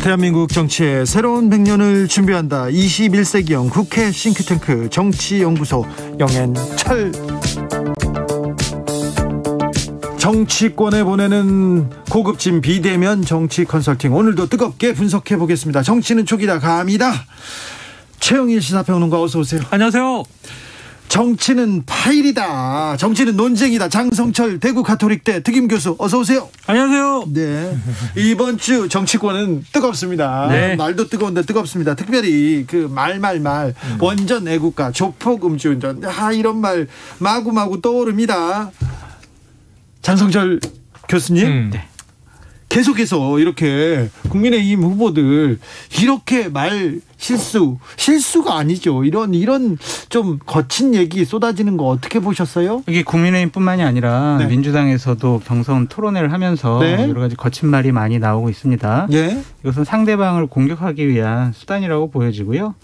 대한민국 정치의 새로운 100년을 준비한다. 21세기형 국회 싱크탱크 정치연구소 영앤철. 정치권에 보내는 고급진 비대면 정치 컨설팅, 오늘도 뜨겁게 분석해 보겠습니다. 정치는 촉이다 갑니다. 최영일 시사평론가 어서 오세요. 안녕하세요. 정치는 파일이다. 정치는 논쟁이다. 장성철 대구 가톨릭대 특임교수 어서 오세요. 안녕하세요. 네. 이번 주 정치권은 뜨겁습니다. 네. 말도 뜨거운데 뜨겁습니다. 특별히 그 말 원전 애국가 조폭 음주운전 이런 말 마구마구 떠오릅니다. 장성철 교수님. 네. 계속해서 이렇게 국민의힘 후보들 이렇게 말 실수가 아니죠. 이런 좀 거친 얘기 쏟아지는 거 어떻게 보셨어요? 이게 국민의힘뿐만이 아니라 네. 민주당에서도 경선 토론회를 하면서 네. 여러 가지 거친 말이 많이 나오고 있습니다. 네. 이것은 상대방을 공격하기 위한 수단이라고 보여지고요.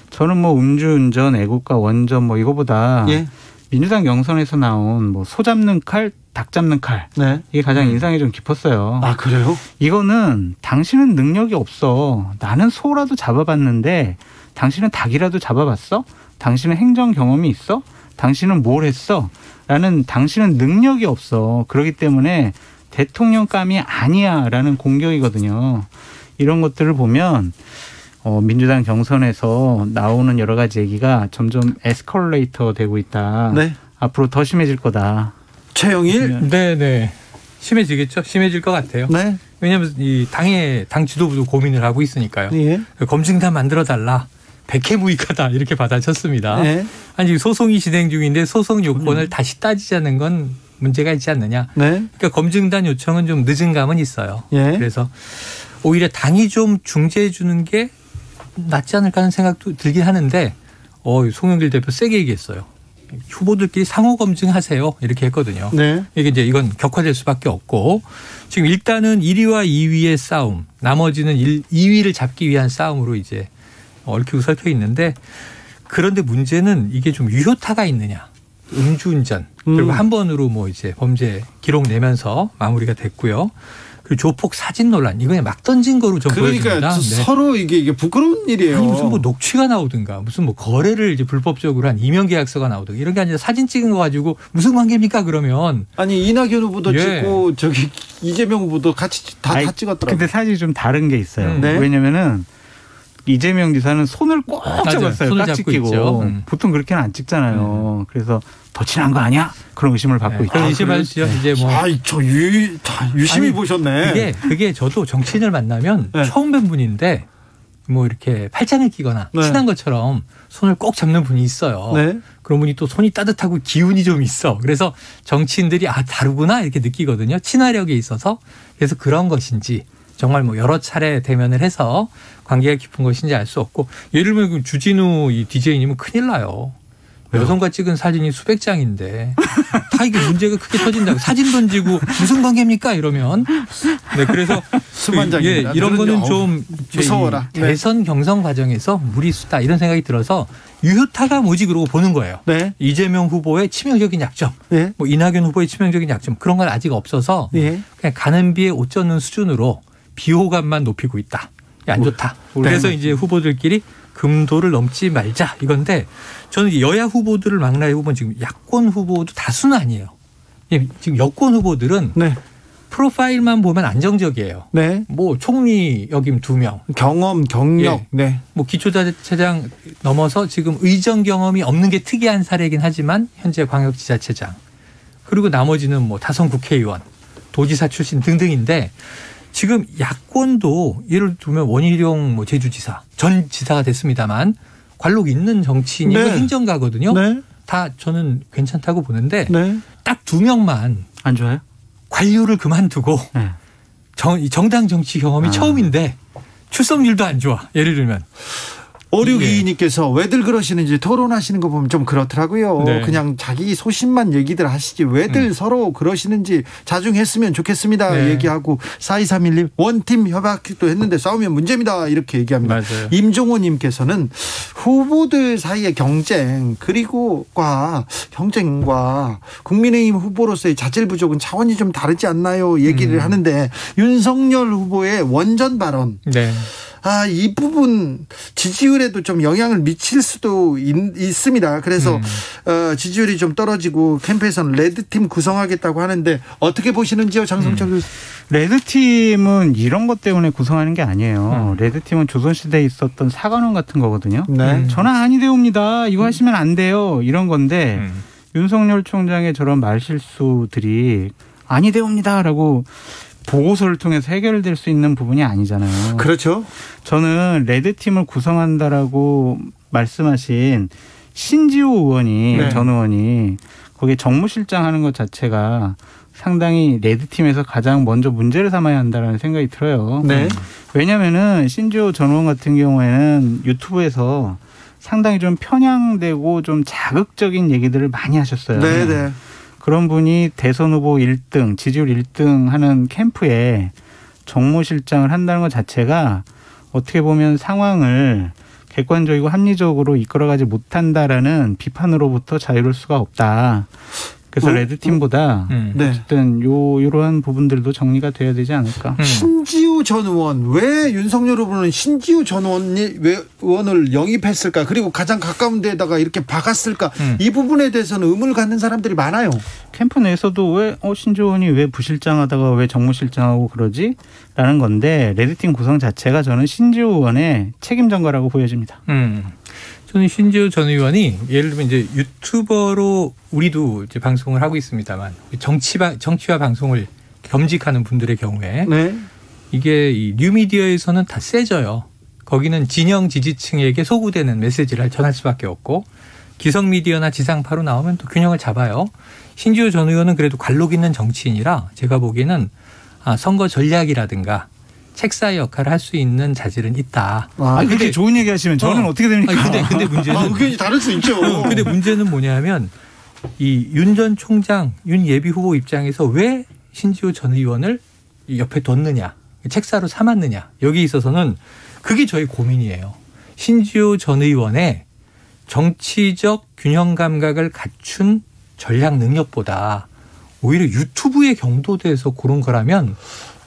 저는 음주운전, 애국가, 원전 이거보다 네. 민주당 경선에서 나온 소 잡는 칼, 닭 잡는 칼. 네. 이게 가장 인상이 좀 깊었어요. 아, 그래요? 이거는 당신은 능력이 없어. 나는 소라도 잡아봤는데 당신은 닭이라도 잡아봤어? 당신은 행정 경험이 있어? 당신은 뭘 했어? 라는 당신은 능력이 없어. 그렇기 때문에 대통령감이 아니야. 라는 공격이거든요. 이런 것들을 보면 민주당 경선에서 나오는 여러 가지 얘기가 점점 에스컬레이터 되고 있다. 네. 앞으로 더 심해질 거다. 최영일? 네네. 심해지겠죠. 심해질 것 같아요. 네. 왜냐하면 당 지도부도 고민을 하고 있으니까요. 네. 검증단 만들어달라. 백해무익하다 이렇게 받아쳤습니다. 네. 아니 소송이 진행 중인데 소송 요건을 다시 따지자는 건 문제가 있지 않느냐. 네. 그러니까 검증단 요청은 좀 늦은 감은 있어요. 네. 그래서 오히려 당이 좀 중재해 주는 게 낫지 않을까 하는 생각도 들긴 하는데 송영길 대표 세게 얘기했어요. 후보들끼리 상호 검증하세요. 이렇게 했거든요. 네. 이건 격화될 수밖에 없고 지금 일단은 1위와 2위의 싸움, 나머지는 2위를 잡기 위한 싸움으로 이제 얽히고 설켜 있는데 그런데 문제는 이게 좀 유효타가 있느냐. 음주운전 그리고 한 번으로 이제 범죄 기록 내면서 마무리가 됐고요. 그리고 조폭 사진 논란 이거 그냥 막 던진 거로 좀 보여집니다. 그러니까 서로 이게 부끄러운 일이에요. 아니 무슨 녹취가 나오든가 무슨 거래를 이제 불법적으로 한 이명 계약서가 나오든가 이런 게 아니라 사진 찍은 거 가지고 무슨 관계입니까 그러면? 아니 이낙연 후보도 찍고 이재명 후보도 같이 다 찍었더라고요. 근데 사실 좀 다른 게 있어요. 네? 왜냐면은 이재명 지사는 손을 꼭 잡았어요. 깍지 끼고. 보통 그렇게는 안 찍잖아요. 그래서 더 친한 거 아니야? 그런 의심을 받고 있다. 의심할 수 이제 저 유심히 보셨네. 그게 저도 정치인을 만나면 처음 뵌 분인데 이렇게 팔짱을 끼거나 친한 것처럼 손을 꼭 잡는 분이 있어요. 네. 그런 분이 또 손이 따뜻하고 기운이 좀 있어. 그래서 정치인들이 다르구나 이렇게 느끼거든요. 친화력에 있어서. 그래서 그런 것인지 정말 여러 차례 대면을 해서 관계가 깊은 것인지 알 수 없고 예를 들면 주진우 이 DJ님은 큰일 나요. 여성과 찍은 사진이 수백 장인데 다 이게 문제가 크게 터진다고 사진 던지고 무슨 관계입니까 이러면 네 그래서 수만 장입니다. 이런 거는 좀 무서워라. 대선 경선 과정에서 무리수다 이런 생각이 들어서 유효타가 뭐지 그러고 보는 거예요. 네. 이재명 후보의 치명적인 약점, 네. 이낙연 후보의 치명적인 약점 그런 건 아직 없어서 네. 그냥 가는 비에 옷 젖는 수준으로 비호감만 높이고 있다. 안 좋다. 그래서 이제 후보들끼리 금도를 넘지 말자 이건데 저는 여야 후보들을 망라해 보면 지금 야권 후보도 다수는 아니에요. 지금 여권 후보들은 네. 프로파일만 보면 안정적이에요. 네. 총리 역임 2명. 경험, 경력. 네. 기초자치제장 넘어서 지금 의정 경험이 없는 게 특이한 사례이긴 하지만 현재 광역지자체장. 그리고 나머지는 다선 국회의원, 도지사 출신 등등인데 지금 야권도 예를 들면 원희룡 제주지사, 전 지사가 됐습니다만 관록 있는 정치인이고 네. 행정가거든요. 네. 다 저는 괜찮다고 보는데 네. 딱 2명만 안 좋아요? 관료를 그만두고 네. 정당 정치 경험이 처음인데 출석률도 안 좋아. 예를 들면. 5622님께서 왜들 그러시는지 토론하시는 거 보면 좀 그렇더라고요. 네. 그냥 자기 소신만 얘기들 하시지 왜들 서로 그러시는지 자중했으면 좋겠습니다. 네. 얘기하고 4231님 원팀 협약도 했는데 싸우면 문제입니다. 이렇게 얘기합니다. 맞아요. 임종호님께서는 후보들 사이의 경쟁과 국민의힘 후보로서의 자질 부족은 차원이 좀 다르지 않나요? 얘기를 하는데 윤석열 후보의 원전 발언. 네. 이 부분 지지율에도 좀 영향을 미칠 수도 있습니다. 그래서 지지율이 좀 떨어지고 캠프에서는 레드팀 구성하겠다고 하는데 어떻게 보시는지요, 장성철 교수? 레드팀은 이런 것 때문에 구성하는 게 아니에요. 레드팀은 조선시대에 있었던 사관원 같은 거거든요. 네. 전화 아니되옵니다. 이거 하시면 안 돼요. 이런 건데 윤석열 총장의 저런 말실수들이 아니되옵니다라고 보고서를 통해서 해결될 수 있는 부분이 아니잖아요. 그렇죠. 저는 레드팀을 구성한다라고 말씀하신 신지호 의원이 네. 전 의원이 거기에 정무실장 하는 것 자체가 상당히 레드팀에서 가장 먼저 문제를 삼아야 한다는 생각이 들어요. 네. 왜냐하면은 신지호 전 의원 같은 경우에는 유튜브에서 상당히 좀 편향되고 좀 자극적인 얘기들을 많이 하셨어요. 네, 네. 그런 분이 대선 후보 1등, 지지율 1등 하는 캠프에 정무실장을 한다는 것 자체가 어떻게 보면 상황을 객관적이고 합리적으로 이끌어가지 못한다라는 비판으로부터 자유로울 수가 없다. 그래서 레드팀보다 어쨌든 이러한 부분들도 정리가 돼야 되지 않을까. 신지우 전 의원, 왜 윤석열 후보는 신지우 전 의원을 영입했을까? 그리고 가장 가까운 데다가 이렇게 박았을까? 이 부분에 대해서는 의문을 갖는 사람들이 많아요. 캠프 내에서도 왜 신지우 의원이 왜 부실장하다가 왜 정무실장하고 그러지? 라는 건데 레드팀 구성 자체가 저는 신지우 의원의 책임 전가라고 보여집니다. 저는 신지호 전 의원이 예를 들면 이제 유튜버로 우리도 이제 방송을 하고 있습니다만 정치와 방송을 겸직하는 분들의 경우에 네. 이게 이 뉴미디어에서는 다 세져요. 거기는 진영 지지층에게 소구되는 메시지를 전할 수밖에 없고 기성 미디어나 지상파로 나오면 또 균형을 잡아요. 신지호 전 의원은 그래도 관록 있는 정치인이라 제가 보기에는 선거 전략이라든가 책사의 역할을 할 수 있는 자질은 있다. 근데 좋은 얘기 하시면 저는 어떻게 됩니까? 근데 문제는 의견이 다를 수 있죠. 근데 문제는 뭐냐면 이 윤 전 총장, 윤 예비 후보 입장에서 왜 신지호 전 의원을 옆에 뒀느냐, 책사로 삼았느냐 여기 있어서는 그게 저희 고민이에요. 신지호 전 의원의 정치적 균형 감각을 갖춘 전략 능력보다 오히려 유튜브에 경도돼서 그런 거라면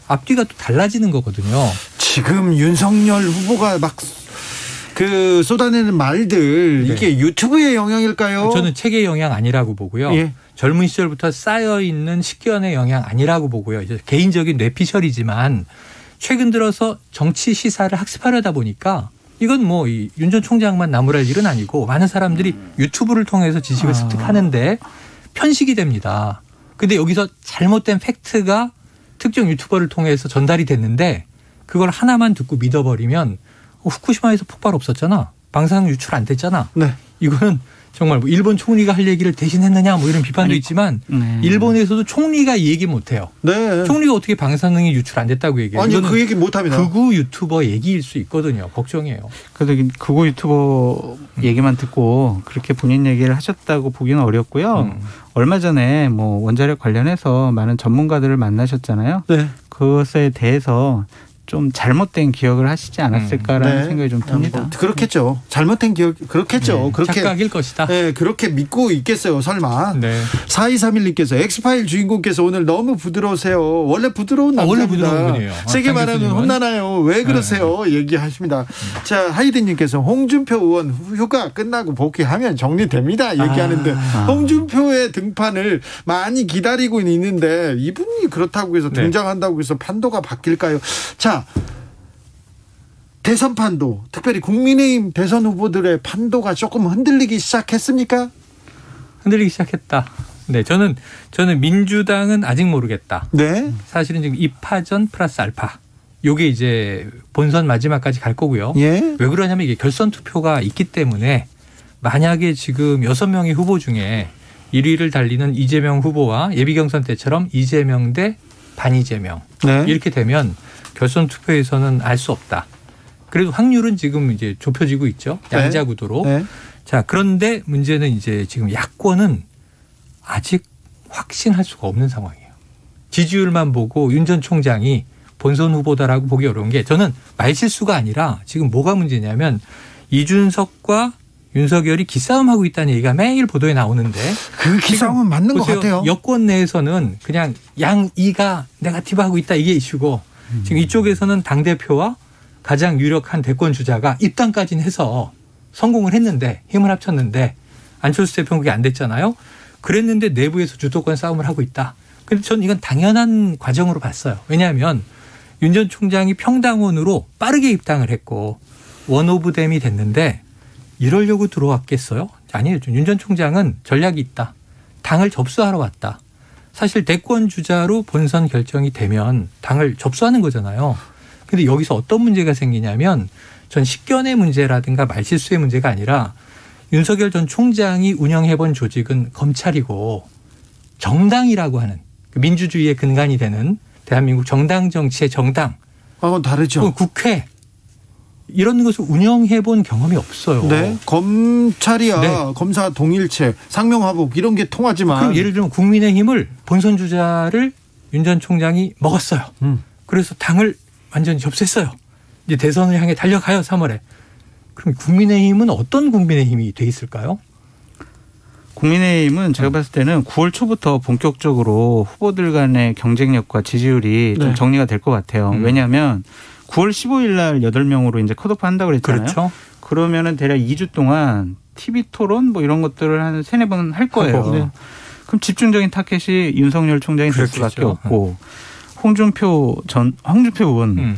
앞뒤가 또 달라지는 거거든요. 지금 윤석열 후보가 막 쏟아내는 말들 이게 유튜브의 영향일까요? 저는 책의 영향 아니라고 보고요. 예. 젊은 시절부터 쌓여있는 식견의 영향 아니라고 보고요. 이제 개인적인 뇌피셜이지만 최근 들어서 정치 시사를 학습하려다 보니까 이건 뭐 윤 전 총장만 나무랄 일은 아니고 많은 사람들이 유튜브를 통해서 지식을 습득하는데 편식이 됩니다. 근데 여기서 잘못된 팩트가 특정 유튜버를 통해서 전달이 됐는데 그걸 하나만 듣고 믿어버리면 후쿠시마에서 폭발 없었잖아. 방사능 유출 안 됐잖아. 네. 이거는 정말 뭐 일본 총리가 할 얘기를 대신했느냐 뭐 이런 비판도 있지만 일본에서도 총리가 이 얘기 못해요. 네. 총리가 어떻게 방사능이 유출 안 됐다고 얘기해요. 아니 그 얘기 못합니다. 극우 유튜버 얘기일 수 있거든요. 걱정이에요. 그래도 극우 유튜버 얘기만 듣고 그렇게 본인 얘기를 하셨다고 보기는 어렵고요. 얼마 전에 뭐 원자력 관련해서 많은 전문가들을 만나셨잖아요. 네. 그것에 대해서 좀 잘못된 기억을 하시지 않았을까라는 생각이 좀 듭니다. 뭐 그렇겠죠. 잘못된 기억 그렇겠죠. 네, 그렇게 착각일 것이다. 네, 그렇게 믿고 있겠어요. 설마. 네. 4231님께서 엑스파일 주인공께서 오늘 너무 부드러우세요. 원래 부드러운 남자입니다. 원래 부드러운 분이에요. 세게 말하면 혼나나요? 왜 그러세요? 얘기하십니다. 자, 하이든님께서 홍준표 의원 휴가 끝나고 복귀하면 정리됩니다. 얘기하는데 홍준표의 등판을 많이 기다리고 있는데 이분이 그렇다고 해서 등장한다고 해서 판도가 바뀔까요? 자, 대선 판도, 특별히 국민의힘 대선 후보들의 판도가 조금 흔들리기 시작했습니까? 흔들리기 시작했다. 네, 저는 민주당은 아직 모르겠다. 네. 사실은 지금 2파전 플러스 알파. 요게 이제 본선 마지막까지 갈 거고요. 예. 왜 그러냐면 이게 결선 투표가 있기 때문에 만약에 지금 6명의 후보 중에 1위를 달리는 이재명 후보와 예비 경선 때처럼 이재명 대 반이재명 이렇게 되면 결선 투표에서는 알 수 없다. 그래도 확률은 지금 이제 좁혀지고 있죠. 양자 구도로. 네. 자, 그런데 문제는 이제 지금 야권은 아직 확신할 수가 없는 상황이에요. 지지율만 보고 윤 전 총장이 본선 후보다라고 보기 어려운 게 저는 말실수가 아니라 지금 뭐가 문제냐면 이준석과 윤석열이 기싸움하고 있다는 얘기가 매일 보도에 나오는데 그 기싸움은 맞는 것 같아요. 여권 내에서는 그냥 양이가 네거티브하고 있다 이게 이슈고 지금 이쪽에서는 당대표와 가장 유력한 대권 주자가 입당까지는 해서 성공을 했는데 힘을 합쳤는데 안철수 대표는 그게 안 됐잖아요. 그랬는데 내부에서 주도권 싸움을 하고 있다. 근데 저는 이건 당연한 과정으로 봤어요. 왜냐하면 윤 전 총장이 평당원으로 빠르게 입당을 했고 원오브댐이 됐는데 이러려고 들어왔겠어요? 아니에요. 윤 전 총장은 전략이 있다. 당을 접수하러 왔다. 사실 대권 주자로 본선 결정이 되면 당을 접수하는 거잖아요. 근데 여기서 어떤 문제가 생기냐면 전 식견의 문제라든가 말실수의 문제가 아니라 윤석열 전 총장이 운영해본 조직은 검찰이고 정당이라고 하는 민주주의의 근간이 되는 대한민국 정당 정치의 정당. 그건 다르죠. 국회. 이런 것을 운영해 본 경험이 없어요. 네. 검찰이야. 네. 검사 동일체, 상명하복 이런 게 통하지만. 그럼 예를 들면 국민의힘을 본선 주자를 윤 전 총장이 먹었어요. 그래서 당을 완전히 접수했어요. 이제 대선을 향해 달려가요. 3월에. 그럼 국민의힘은 어떤 국민의힘이 돼 있을까요? 국민의힘은 제가 봤을 때는 9월 초부터 본격적으로 후보들 간의 경쟁력과 지지율이 좀 정리가 될 것 같아요. 왜냐하면 9월 15일 날 8명으로 이제 컷오프 한다고 그랬잖아요. 그렇죠. 그러면은 대략 2주 동안 TV 토론 뭐 이런 것들을 한 3-4번 할 거예요. 네. 그럼 집중적인 타겟이 윤석열 총장이 될 수밖에 없고 홍준표 의원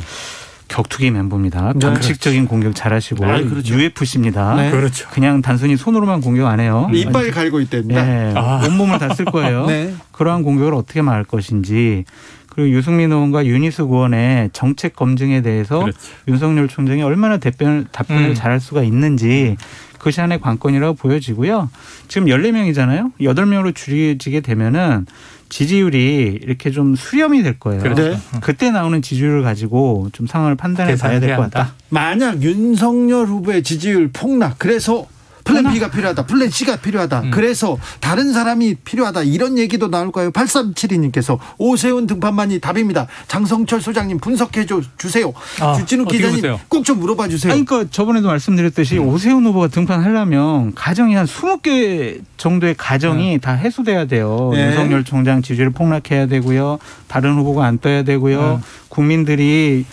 격투기 멤버입니다. 방식적인 공격 잘하시고 그렇죠. UFC입니다. 네. 그렇죠. 그냥 단순히 손으로만 공격 안 해요. 이빨 갈고 있답니다. 네. 온몸을 다 쓸 거예요. 네. 그러한 공격을 어떻게 막을 것인지 그리고 유승민 의원과 윤희숙 의원의 정책 검증에 대해서 그렇지. 윤석열 총장이 얼마나 답변을 잘할 수가 있는지 그것이 하나의 관건이라고 보여지고요. 지금 14명이잖아요. 8명으로 줄이게 되면은 지지율이 이렇게 좀 수렴이 될 거예요. 그렇죠. 그때 나오는 지지율을 가지고 좀 상황을 판단해 봐야 될 것 같다. 만약 윤석열 후보의 지지율 폭락, 그래서 플랜 B가 필요하다, 플랜 C가 필요하다, 그래서 다른 사람이 필요하다 이런 얘기도 나올까요? 8372님께서 오세훈 등판만이 답입니다. 장성철 소장님 분석해 주세요. 주진우 기자님 꼭 좀 물어봐 주세요. 그러니까 저번에도 말씀드렸듯이 오세훈 후보가 등판하려면 가정이 한 20개 정도의 가정이 다 해소돼야 돼요. 네. 윤석열 총장 지지율 폭락해야 되고요. 다른 후보가 안 떠야 되고요. 국민들이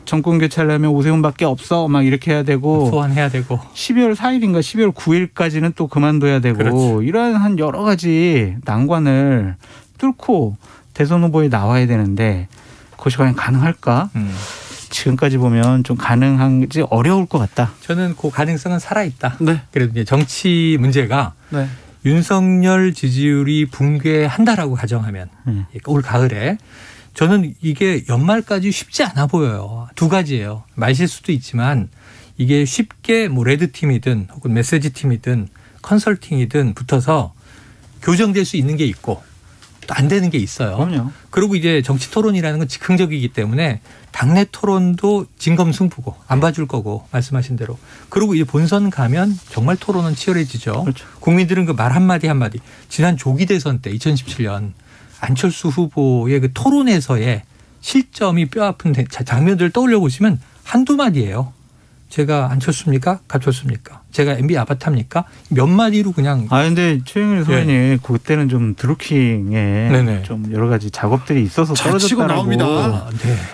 정권 교체하려면 오세훈밖에 없어 막 이렇게 해야 되고 소환해야 되고 12월 4일인가 12월 9일까지는 또 그만둬야 되고 그렇지. 이러한 여러 가지 난관을 뚫고 대선 후보에 나와야 되는데 그것이 과연 가능할까? 지금까지 보면 좀 가능한지 어려울 것 같다. 저는 그 가능성은 살아있다. 네. 그래도 이제 정치 문제가 윤석열 지지율이 붕괴한다라고 가정하면 올 가을에 저는 이게 연말까지 쉽지 않아 보여요. 두 가지예요. 말실수도 있지만 이게 쉽게 뭐 레드팀이든 혹은 메시지팀이든 컨설팅이든 붙어서 교정될 수 있는 게 있고 또 안 되는 게 있어요. 그럼요. 그리고 이제 정치 토론이라는 건 즉흥적이기 때문에 당내 토론도 진검승부고 안 봐줄 거고 말씀하신 대로. 그리고 이제 본선 가면 정말 토론은 치열해지죠. 그렇죠. 국민들은 그 말 한마디 한마디. 지난 조기 대선 때 2017년 안철수 후보의 그 토론에서의 실점이 뼈아픈 장면들을 떠올려 보시면 한두 마디예요. 제가 안철수입니까? 가철수입니까? 제가 MB 아바타입니까? 몇 마디로 그냥. 근데 최영일 소장님 그때는 좀 드루킹에 좀 여러 가지 작업들이 있어서 떨어졌다고 나옵니다.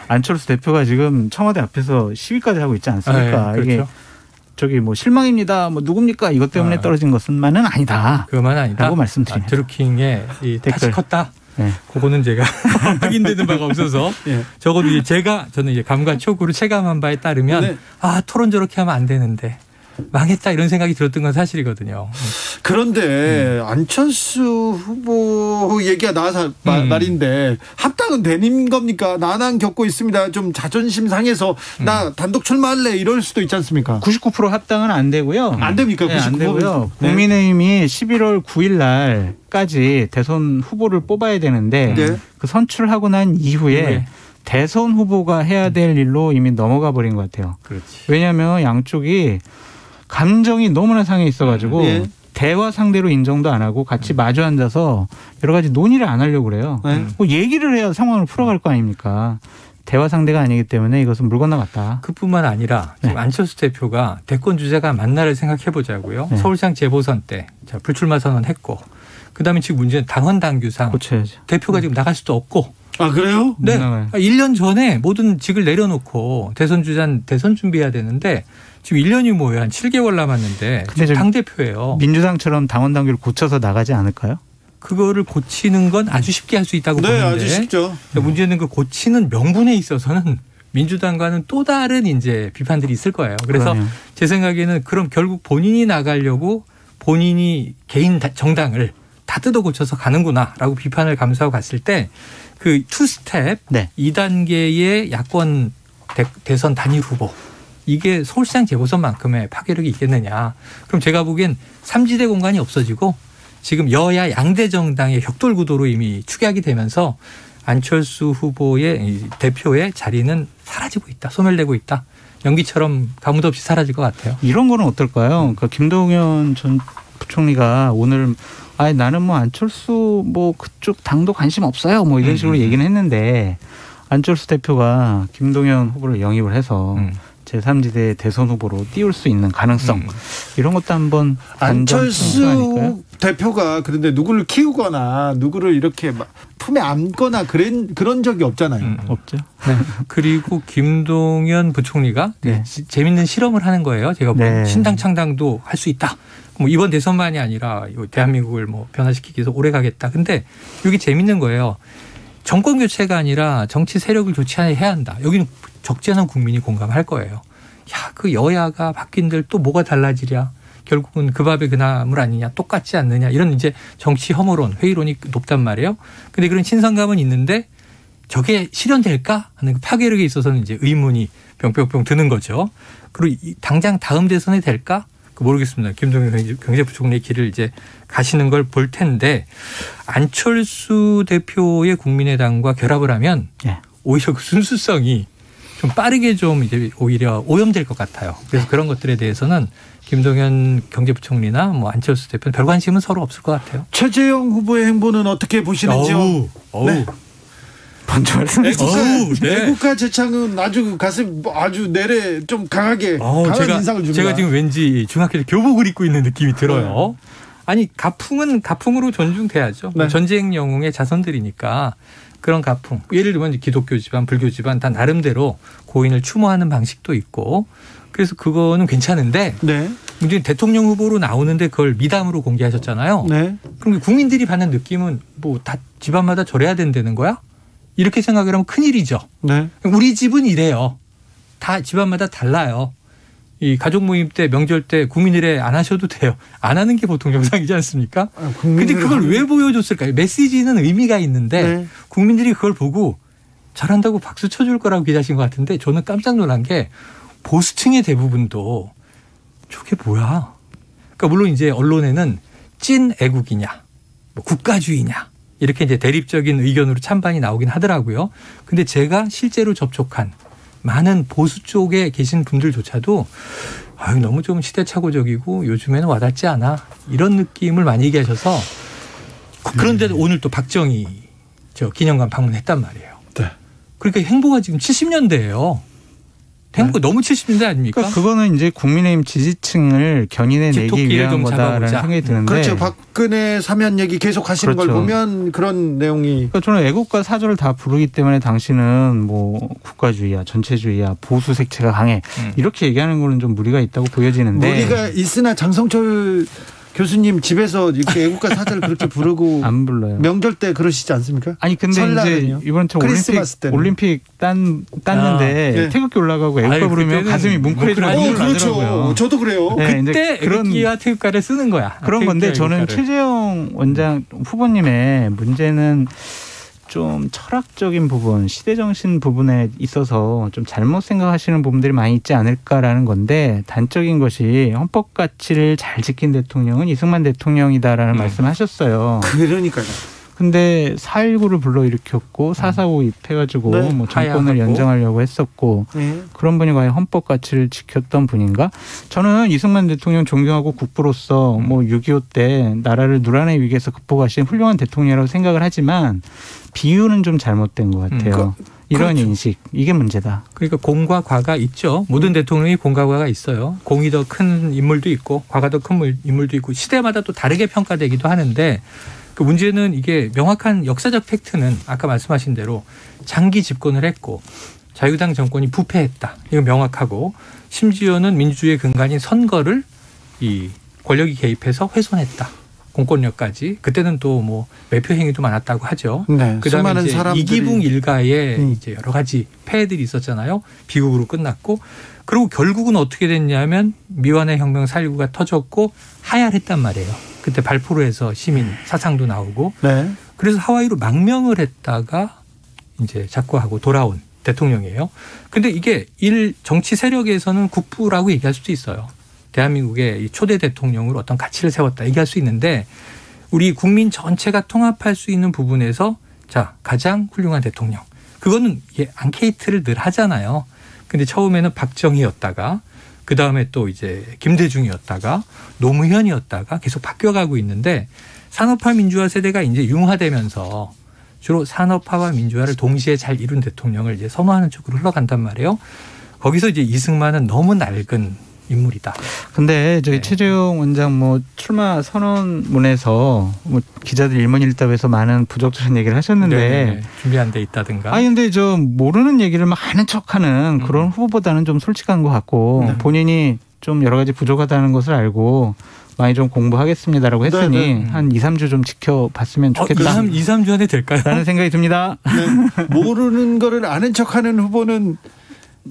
안철수 대표가 지금 청와대 앞에서 시위까지 하고 있지 않습니까? 그렇죠. 이게 저기 뭐 실망입니다. 뭐 누굽니까? 이것 때문에 떨어진 것만은 아니다. 그것만 아니다. 라고 말씀드립니다. 드루킹의 이 탓이 컸다. 그거는 제가 확인되는 바가 없어서 적어도 저는 이제 감과촉으로 체감한 바에 따르면 토론 저렇게 하면 안 되는데 망했다 이런 생각이 들었던 건 사실이거든요. 그런데 안철수 후보 얘기가 나와서 말인데 합당은 되는 겁니까? 난항 겪고 있습니다. 좀 자존심 상해서 나 단독 출마할래 이럴 수도 있지 않습니까? 99% 합당은 안 되고요. 안 됩니까? 99%? 안 되고요. 국민의힘이 11월 9일 날까지 대선 후보를 뽑아야 되는데 그 선출하고 난 이후에 대선 후보가 해야 될 일로 이미 넘어가 버린 것 같아요. 그렇지. 왜냐하면 양쪽이 감정이 너무나 상해 있어가지고 예. 대화 상대로 인정도 안 하고 같이 마주 앉아서 여러 가지 논의를 안 하려고 그래요. 뭐 얘기를 해야 상황을 풀어갈 거 아닙니까? 대화 상대가 아니기 때문에 이것은 물 건너갔다. 그뿐만 아니라 지금 안철수 대표가 대권 주자가 맞나를 생각해 보자고요. 서울시장 재보선 때 불출마 선언했고 그다음에 지금 문제는 당헌 당규상 고쳐야죠. 대표가 지금 나갈 수도 없고. 아 그래요? 네. 1년 전에 모든 직을 내려놓고 대선 준비해야 되는데 지금 1년이 뭐예요? 한 7개월 남았는데 당대표예요. 민주당처럼 당원 당규를 고쳐서 나가지 않을까요? 그거를 고치는 건 아주 쉽게 할 수 있다고 보는데 아주 쉽죠. 문제는 그 고치는 명분에 있어서는 민주당과는 또 다른 이제 비판들이 있을 거예요. 그래서 그러네요. 제 생각에는 그럼 결국 본인이 나가려고 본인이 개인 정당을 다 뜯어 고쳐서 가는구나라고 비판을 감수하고 갔을 때 그 투스텝 2단계의 야권 대선 단일 후보 이게 서울시장 재보선만큼의 파괴력이 있겠느냐. 그럼 제가 보기엔 3지대 공간이 없어지고 지금 여야 양대 정당의 격돌 구도로 이미 축약이 되면서 안철수 후보의 대표의 자리는 사라지고 있다. 소멸되고 있다. 연기처럼 가무도 없이 사라질 것 같아요. 이런 거는 어떨까요? 그러니까 김동연 전 부총리가 오늘 나는 뭐 안철수 뭐 그쪽 당도 관심 없어요. 뭐 이런 식으로 얘기는 했는데 안철수 대표가 김동연 후보를 영입을 해서 제3지대 대선 후보로 띄울 수 있는 가능성 이런 것도 한번 안철수 대표가 그런데 누구를 키우거나 누구를 이렇게 막 품에 안거나 그런 적이 없잖아요. 없죠. 네. 그리고 김동연 부총리가 재밌는 실험을 하는 거예요. 제가 보면 신당 창당도 할 수 있다. 뭐 이번 대선만이 아니라 대한민국을 뭐 변화시키기 위해서 오래 가겠다. 근데 이게 재밌는 거예요. 정권 교체가 아니라 정치 세력을 교체해야 한다. 여기는 적지 않은 국민이 공감할 거예요. 야, 그 여야가 바뀐들 또 뭐가 달라지랴. 결국은 그 밥에 그 나물 아니냐. 똑같지 않느냐. 이런 이제 정치 혐오론, 회의론이 높단 말이에요. 근데 그런 친선감은 있는데 저게 실현될까 하는 그 파괴력에 있어서는 이제 의문이 병병병 드는 거죠. 그리고 당장 다음 대선에 될까? 모르겠습니다. 김동연 경제부총리의 길을 이제 가시는 걸 볼 텐데 안철수 대표의 국민의당과 결합을 하면 오히려 그 순수성이 좀 빠르게 좀 이제 오히려 오염될 것 같아요. 그래서 그런 것들에 대해서는 김동연 경제부총리나 뭐 안철수 대표는 별 관심은 서로 없을 것 같아요. 최재형 후보의 행보는 어떻게 보시는지요? 네. 먼저 말씀해주세요. 애국가 재창은 아주 내래 좀 강한 인상을 줍니다. 제가 지금 왠지 중학교 때 교복을 입고 있는 느낌이 들어요. 아니 가풍은 가풍으로 존중돼야죠. 네. 전쟁 영웅의 자손들이니까 그런 가풍. 예를 들면 기독교 집안, 불교 집안 다 나름대로 고인을 추모하는 방식도 있고 그래서 그거는 괜찮은데 문제는 대통령 후보로 나오는데 그걸 미담으로 공개하셨잖아요. 그럼 국민들이 받는 느낌은 뭐 다 집안마다 저래야 된다는 거야? 이렇게 생각을 하면 큰일이죠. 우리 집은 이래요. 다 집안마다 달라요. 이 가족 모임 때 명절 때 국민일에 안 하셔도 돼요. 안 하는 게 보통 정상이지 않습니까? 그런데 그걸 왜 보여줬을까요? 메시지는 의미가 있는데 국민들이 그걸 보고 잘한다고 박수 쳐줄 거라고 기대하신 것 같은데 저는 깜짝 놀란 게 보수층의 대부분도 저게 뭐야. 그러니까 물론 이제 언론에는 찐 애국이냐 뭐 국가주의냐 이렇게 이제 대립적인 의견으로 찬반이 나오긴 하더라고요. 근데 제가 실제로 접촉한 많은 보수 쪽에 계신 분들조차도 너무 좀 시대착오적이고 요즘에는 와닿지 않아 이런 느낌을 많이 얘기하셔서 그런데도 오늘 또 박정희 기념관 방문했단 말이에요. 그러니까 행보가 지금 70년대예요. 행보가 너무 70년대 아닙니까? 그러니까 그거는 이제 국민의힘 지지층을 견인해 내기 위한 거다라는 생각이 드는데. 그렇죠. 박근혜 사면 얘기 계속 하시는 걸 보면 그런 내용이. 그러니까 저는 애국가 사조를 다 부르기 때문에 당신은 뭐 국가주의야, 전체주의야, 보수 색채가 강해 이렇게 얘기하는 거는 좀 무리가 있다고 보여지는데. 무리가 있으나 장성철 교수님 집에서 이렇게 애국가 사절을 그렇게 부르고 안 불러요. 명절 때 그러시지 않습니까? 아니 근데 설날은요? 이제 이번 주 올림픽 땄는데 태극기 올라가고 애국가 부르면 가슴이 뭉클해지고 그렇죠. 저도 그래요. 그때 애국기와 태극가를 쓰는 거야. 그런 건데 저는 최재형 원장 후보님의 문제는 좀 철학적인 부분, 시대정신 부분에 있어서 좀 잘못 생각하시는 부분들이 많이 있지 않을까라는 건데 단적인 것이 헌법 가치를 잘 지킨 대통령은 이승만 대통령이다라는 말씀하셨어요. 그러니까요. 근데 4.19를 불러일으켰고 4.45 입해가지고 네. 뭐 정권을 연정하려고 했었고 그런 분이 과연 헌법 가치를 지켰던 분인가? 저는 이승만 대통령 존경하고 국부로서 뭐 6.25 때 나라를 누란의 위기에서 극복하신 훌륭한 대통령이라고 생각을 하지만 비유는 좀 잘못된 것 같아요. 이런 그렇죠. 인식. 이게 문제다. 그러니까 공과 과가 있죠. 모든 대통령이 공과 과가 있어요. 공이 더 큰 인물도 있고 과가 더 큰 인물도 있고 시대마다 또 다르게 평가되기도 하는데 그 문제는 이게 명확한 역사적 팩트는 아까 말씀하신 대로 장기 집권을 했고 자유당 정권이 부패했다. 이건 명확하고 심지어는 민주주의의 근간인 선거를 이 권력이 개입해서 훼손했다. 공권력까지. 그때는 또 뭐 매표 행위도 많았다고 하죠. 네, 그다음에 이제 이기붕 일가에 이제 여러 가지 폐해들이 있었잖아요. 비극으로 끝났고 그리고 결국은 어떻게 됐냐면 미완의 혁명 4.19가 터졌고 하야했단 말이에요. 그때 발포로 해서 시민 사상도 나오고. 네. 그래서 하와이로 망명을 했다가 이제 작고하고 돌아온 대통령이에요. 근데 이게 정치 세력에서는 국부라고 얘기할 수도 있어요. 대한민국의 초대 대통령으로 어떤 가치를 세웠다 얘기할 수 있는데 우리 국민 전체가 통합할 수 있는 부분에서 자 가장 훌륭한 대통령. 그거는 앙케이트를 늘 하잖아요. 근데 처음에는 박정희였다가 그다음에 또 이제 김대중이었다가 노무현이었다가 계속 바뀌어가고 있는데 산업화 민주화 세대가 이제 융화되면서 주로 산업화와 민주화를 동시에 잘 이룬 대통령을 이제 선호하는 쪽으로 흘러간단 말이에요. 거기서 이제 이승만은 너무 낡은 인물이다. 근데 저희 최재형 원장 뭐 출마 선언문에서 뭐 기자들 일문일답에서 많은 부적절한 얘기를 하셨는데 네네. 준비 안 돼 있다든가. 아니 근데 저 모르는 얘기를 막 하는 척하는 그런 후보보다는 좀 솔직한 것 같고 본인이 좀 여러 가지 부족하다는 것을 알고 많이 좀 공부하겠습니다라고 했으니 한 2, 3주 좀 지켜봤으면 좋겠다. 2, 3주 안에 될까요? 라는 생각이 듭니다. 네. 모르는 거를 아는 척하는 후보는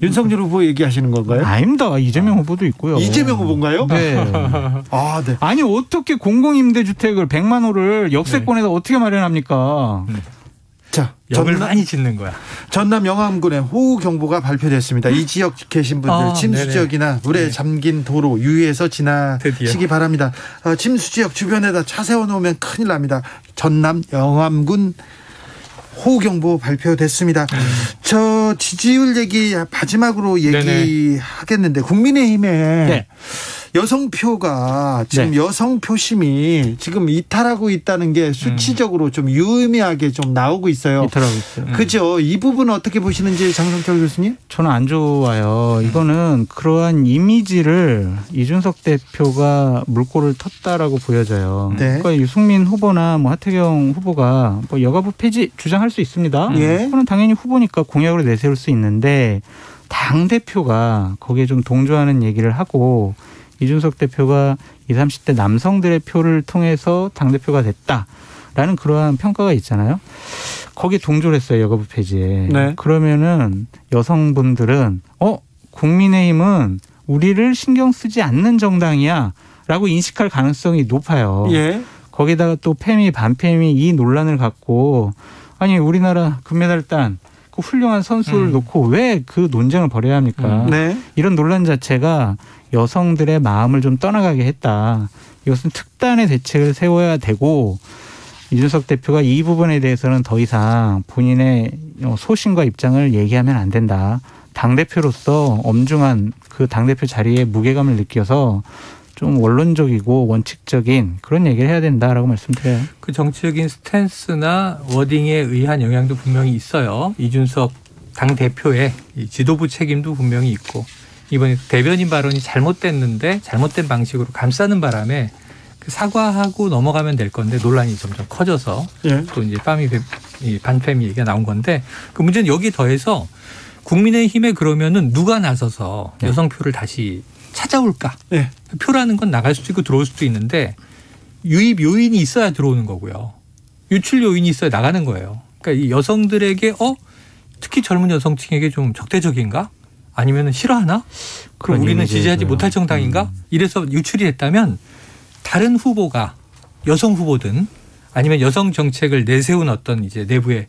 윤석열 후보 얘기하시는 건가요? 아닙니다. 이재명 후보도 있고요. 이재명 후보인가요? 네. 아, 네. 아니 어떻게 공공임대주택을 100만 호를 역세권에다 어떻게 마련합니까? 자, 역을 많이 짓는 거야. 전남 영암군에 호우경보가 발표됐습니다. 이 지역 계신 분들 침수 지역이나 물에 잠긴 도로 유의해서 지나시기 바랍니다. 침수 지역 주변에다 차 세워놓으면 큰일 납니다. 전남 영암군 호우경보 발표됐습니다. 저 지지율 얘기 마지막으로 얘기하겠는데 국민의힘에 여성표가 지금 여성표심이 지금 이탈하고 있다는 게 수치적으로 좀 유의미하게 좀 나오고 있어요. 이탈하고 있어요. 그죠? 이 부분은 어떻게 보시는지 장성철 교수님? 저는 안 좋아요. 이거는 그러한 이미지를 이준석 대표가 물꼬를 텄다라고 보여져요. 네. 그러니까 유승민 후보나 뭐 하태경 후보가 뭐 여가부 폐지 주장할 수 있습니다. 그건 당연히 후보니까 공약으로 내세울 수 있는데 당 대표가 거기에 좀 동조하는 얘기를 하고. 이준석 대표가 20, 30대 남성들의 표를 통해서 당대표가 됐다라는 그러한 평가가 있잖아요. 거기에 동조를 했어요. 여가부 폐지에. 네. 그러면은 여성분들은 국민의힘은 우리를 신경 쓰지 않는 정당이야 라고 인식할 가능성이 높아요. 예. 거기다가 또 페미 반페미 이 논란을 갖고 아니 우리나라 금메달 딴 그 훌륭한 선수를 놓고 왜 그 논쟁을 벌여야 합니까? 네. 이런 논란 자체가 여성들의 마음을 좀 떠나가게 했다. 이것은 특단의 대책을 세워야 되고 이준석 대표가 이 부분에 대해서는 더 이상 본인의 소신과 입장을 얘기하면 안 된다. 당대표로서 엄중한 그 당대표 자리에 무게감을 느껴서 좀 원론적이고 원칙적인 그런 얘기를 해야 된다라고 말씀드려요. 그 정치적인 스탠스나 워딩에 의한 영향도 분명히 있어요. 이준석 당대표의 지도부 책임도 분명히 있고 이번에 대변인 발언이 잘못됐는데 잘못된 방식으로 감싸는 바람에 사과하고 넘어가면 될 건데 논란이 점점 커져서 또 이제 반페미 얘기가 나온 건데 그 문제는 여기에 더해서 국민의힘에 그러면은 누가 나서서 여성표를 다시 찾아올까? 표라는 건 나갈 수도 있고 들어올 수도 있는데 유입 요인이 있어야 들어오는 거고요. 유출 요인이 있어야 나가는 거예요. 그러니까 이 여성들에게 특히 젊은 여성층에게 좀 적대적인가? 아니면 싫어하나? 그럼 우리는 지지하지 못할 정당인가? 이래서 유출이 됐다면 다른 후보가 여성 후보든 아니면 여성 정책을 내세운 어떤 이제 내부의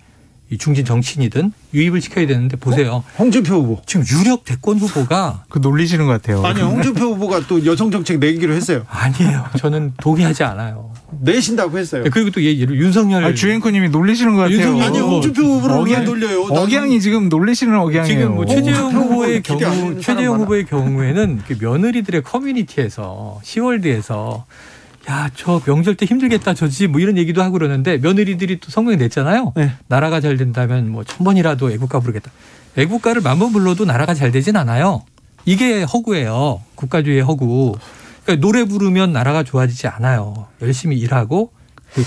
이 중진 정치인이든 유입을 시켜야 되는데 보세요. 홍준표 후보. 지금 유력 대권 후보가 그 놀리시는 것 같아요. 아니 홍준표 후보가 또 여성 정책 내기로 했어요. 아니에요. 저는 동의하지 않아요. 내신다고 했어요. 그리고 또 윤석열 주앵커님이 놀리시는 것 같아요. 아니 홍준표 후보를 왜 놀려요? 억양이 지금 놀리시는 억양이에요. 지금 뭐 최재형 후보의 경우에는 며느리들의 커뮤니티에서 시월드에서 야, 저 명절 때 힘들겠다 저지 뭐 이런 얘기도 하고 그러는데 며느리들이 또 성명이 냈잖아요. 네. 나라가 잘 된다면 뭐 1000번이라도 애국가 부르겠다. 애국가를 10,000번 불러도 나라가 잘 되진 않아요. 이게 허구예요. 국가주의의 허구. 그러니까 노래 부르면 나라가 좋아지지 않아요. 열심히 일하고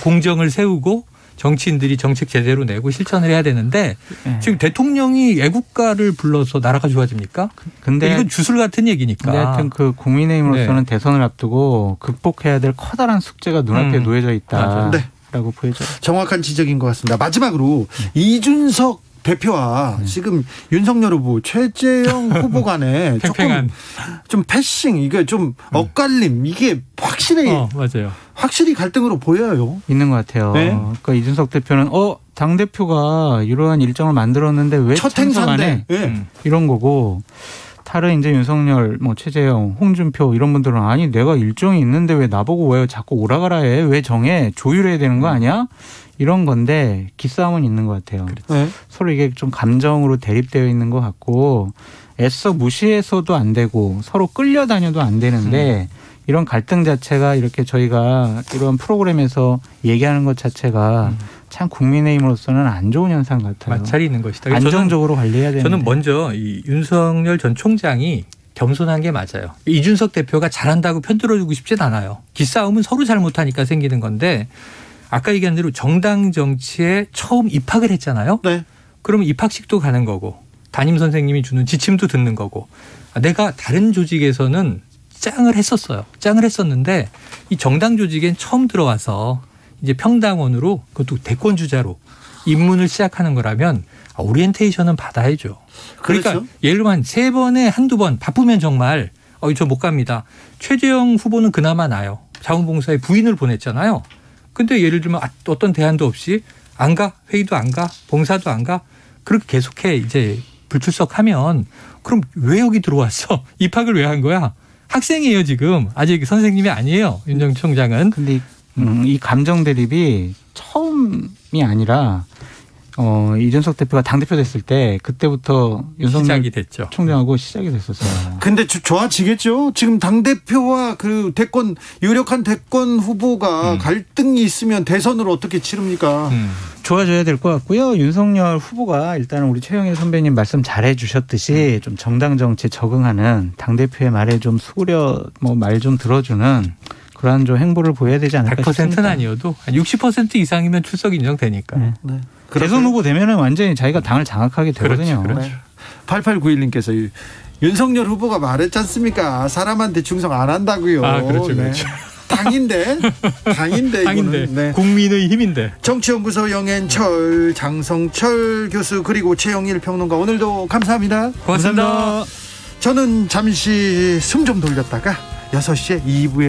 공정을 세우고 정치인들이 정책 제대로 내고 실천을 해야 되는데 네. 지금 대통령이 애국가를 불러서 나라가 좋아집니까? 근데 이건 주술 같은 얘기니까. 근데 하여튼 그 국민의힘으로서는 네. 대선을 앞두고 극복해야 될 커다란 숙제가 눈앞에 놓여져 있다라고 네. 보여져요. 정확한 지적인 것 같습니다. 마지막으로 네. 이준석 대표와 지금 윤석열 후보, 최재형 후보 간에 조금 좀 패싱, 이게 좀 엇갈림, 이게 확실히 맞아요. 확실히 갈등으로 보여요. 있는 것 같아요. 네? 그러니까 이준석 대표는 당 대표가 이러한 일정을 만들었는데 왜 참석 안 해? 네. 이런 거고. 다른 이제 윤석열, 최재형, 홍준표 이런 분들은 아니 내가 일정이 있는데 왜 나보고 왜 자꾸 오라가라 해? 왜 정해? 조율해야 되는 거 아니야? 이런 건데 기싸움은 있는 것 같아요. 네. 서로 이게 좀 감정으로 대립되어 있는 것 같고 애써 무시해서도 안 되고 서로 끌려다녀도 안 되는데 이런 갈등 자체가 이렇게 저희가 이런 프로그램에서 얘기하는 것 자체가 참 국민의힘으로서는 안 좋은 현상 같아요. 마찰이 있는 것이다. 안정적으로 관리해야 되는데. 저는 먼저 이 윤석열 전 총장이 겸손한 게 맞아요. 이준석 대표가 잘한다고 편들어주고 싶진 않아요. 기싸움은 서로 잘못하니까 생기는 건데 아까 얘기한 대로 정당 정치에 처음 입학을 했잖아요. 네. 그러면 입학식도 가는 거고 담임 선생님이 주는 지침도 듣는 거고 내가 다른 조직에서는 짱을 했었는데 이 정당 조직엔 처음 들어와서 이제 평당원으로 그것도 대권 주자로 입문을 시작하는 거라면 오리엔테이션은 받아야죠. 그러니까 그렇죠? 예를 들면 3번에 한두 번 바쁘면 정말 저 못 갑니다. 최재형 후보는 그나마 나요. 자원봉사에 부인을 보냈잖아요. 근데 예를 들면 어떤 대안도 없이 안 가, 회의도 안 가, 봉사도 안 가, 그렇게 계속해 이제 불출석하면 그럼 왜 여기 들어왔어? 입학을 왜 한 거야? 학생이에요 지금. 아직 선생님이 아니에요. 윤 전 총장은. 근데 이 감정 대립이 처음이 아니라 이준석 대표가 당대표 됐을 때 그때부터 윤석열 시작이 됐죠. 총장하고 시작이 됐었어요. 근데 좋아지겠죠. 지금 당대표와 그 유력한 대권 후보가 갈등이 있으면 대선을 어떻게 치릅니까? 좋아져야 될 것 같고요. 윤석열 후보가 일단은 우리 최영일 선배님 말씀 잘해 주셨듯이 좀 정당 정치에 적응하는 당대표의 말에 좀 수그려 말 좀 들어주는 그러한 좀 행보를 보여야 되지 않을까 100%는 싶습니다. 아니어도 한 60% 이상이면 출석 인정되니까. 네. 네. 대선 후보 되면은 완전히 자기가 당을 장악하게 되거든요. 그렇죠. 네. 8891님께서 윤석열 후보가 말했지 않습니까? 사람한테 충성 안 한다고요. 그렇죠. 네. 당인데 이거는. 네. 국민의 힘인데. 정치연구소 영앤철 장성철 교수 그리고 최영일 평론가 오늘도 감사합니다. 고맙습니다. 저는 잠시 숨 좀 돌렸다가 6시에 2부에